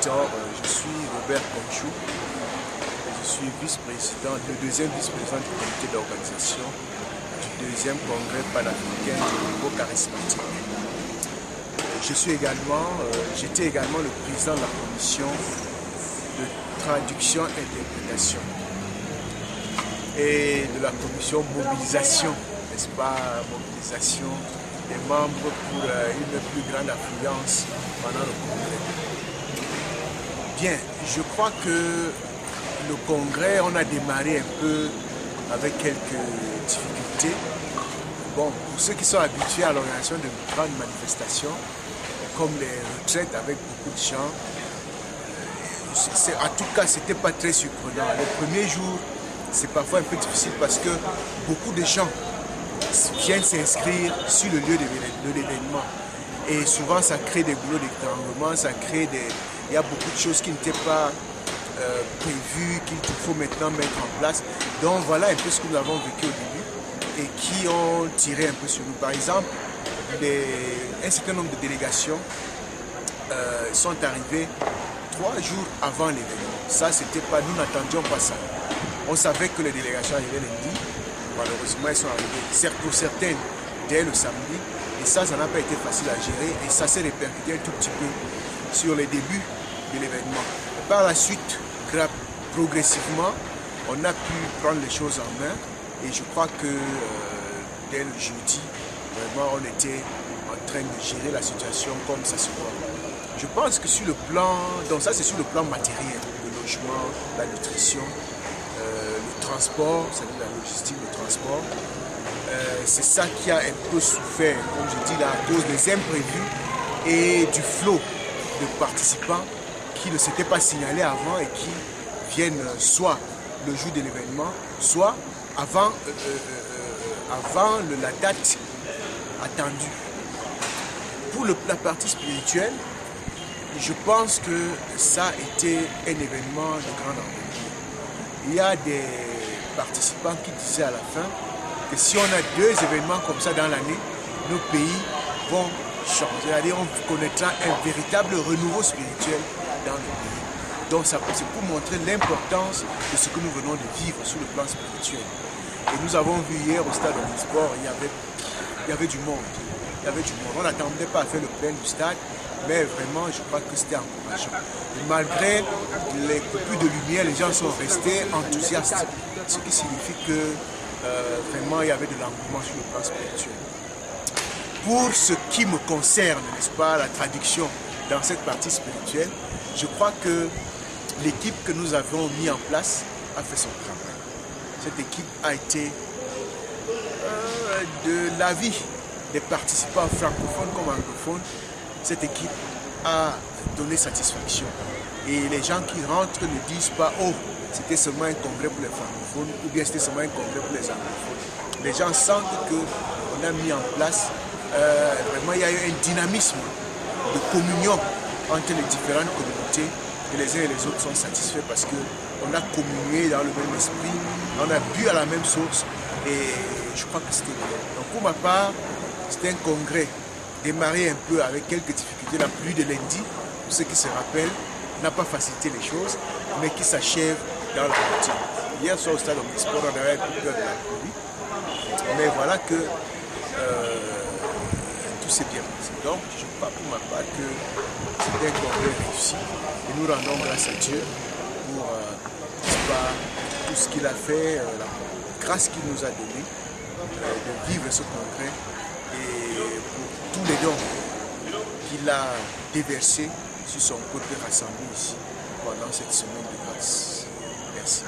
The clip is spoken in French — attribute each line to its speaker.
Speaker 1: Président, je suis Robert Conchou. Je suis vice-président, le deuxième vice-président du comité d'organisation du deuxième congrès panafricain du niveau charismatique. J'étais également le président de la commission de traduction et interprétation et de la commission mobilisation, n'est-ce pas, mobilisation des membres pour une plus grande affluence pendant le congrès. Bien, je crois que le congrès, on a démarré un peu avec quelques difficultés. Bon, pour ceux qui sont habitués à l'organisation de grandes manifestations, comme les retraites avec beaucoup de gens, en tout cas, ce n'était pas très surprenant. Les premiers jours, c'est parfois un peu difficile parce que beaucoup de gens viennent s'inscrire sur le lieu de l'événement. Et souvent, ça crée des boulots d'étranglement, il y a beaucoup de choses qui n'étaient pas prévues, qu'il faut maintenant mettre en place. Donc voilà un peu ce que nous avons vécu au début et qui ont tiré un peu sur nous. Par exemple, un certain nombre de délégations sont arrivées 3 jours avant l'événement. Ça, c'était pas, nous n'attendions pas ça. On savait que les délégations arrivaient lundi. Malheureusement, elles sont arrivées, pour certaines, dès le samedi. Et ça n'a pas été facile à gérer. Et ça s'est répercuté un tout petit peu sur les débuts de l'événement. Par la suite, progressivement, on a pu prendre les choses en main. Et je crois que dès le jeudi, vraiment, on était en train de gérer la situation comme ça se doit. Je pense que sur le plan, donc ça c'est sur le plan matériel, le logement, la nutrition, le transport, c'est-à-dire la logistique, le transport. C'est ça qui a un peu souffert, comme je dis là, à cause des imprévus et du flot de participants qui ne s'étaient pas signalés avant et qui viennent soit le jour de l'événement, soit avant la date attendue. Pour la partie spirituelle, je pense que ça a été un événement de grande envergure. Il y a des participants qui disaient à la fin que si on a 2 événements comme ça dans l'année, nos pays vont changer. C'est-à-dire on connaîtra un véritable renouveau spirituel dans le pays. Donc c'est pour montrer l'importance de ce que nous venons de vivre sur le plan spirituel. Et nous avons vu hier au stade Omnisport, il y avait du monde. On n'attendait pas à faire le plein du stade, mais vraiment, je crois que c'était encourageant. Et malgré les coupures de lumière, les gens sont restés enthousiastes, ce qui signifie que vraiment, il y avait de l'engouement sur le plan spirituel. Pour ce qui me concerne, n'est-ce pas, la traduction dans cette partie spirituelle, je crois que l'équipe que nous avons mis en place a fait son travail. Cette équipe a été de l'avis des participants francophones comme anglophones. Cette équipe a donné satisfaction. Et les gens qui rentrent ne disent pas « Oh, c'était seulement un congrès pour les francophones » ou bien « C'était seulement un congrès pour les anglophones ». Les gens sentent qu'on a mis en place, vraiment il y a eu un dynamisme de communion entre les différentes communautés et les uns et les autres sont satisfaits parce qu'on a communié dans le même esprit, on a bu à la même source et je crois que c'était bien. Donc pour ma part, c'était un congrès démarré un peu avec quelques difficultés. La pluie de lundi, pour ceux qui se rappellent, n'a pas facilité les choses, mais qui s'achève dans la routine. Hier soir au stade Omnisport, on avait un peu peur de la pluie, mais voilà que tout s'est bien passé. Donc, je crois pour ma part que c'était un congrès réussi. Et nous rendons grâce à Dieu pour tout ce qu'il a fait, la grâce qu'il nous a donnée de vivre ce congrès et pour tous les dons qu'il a déversés sur son peuple rassemblé ici pendant cette semaine de grâce. Merci.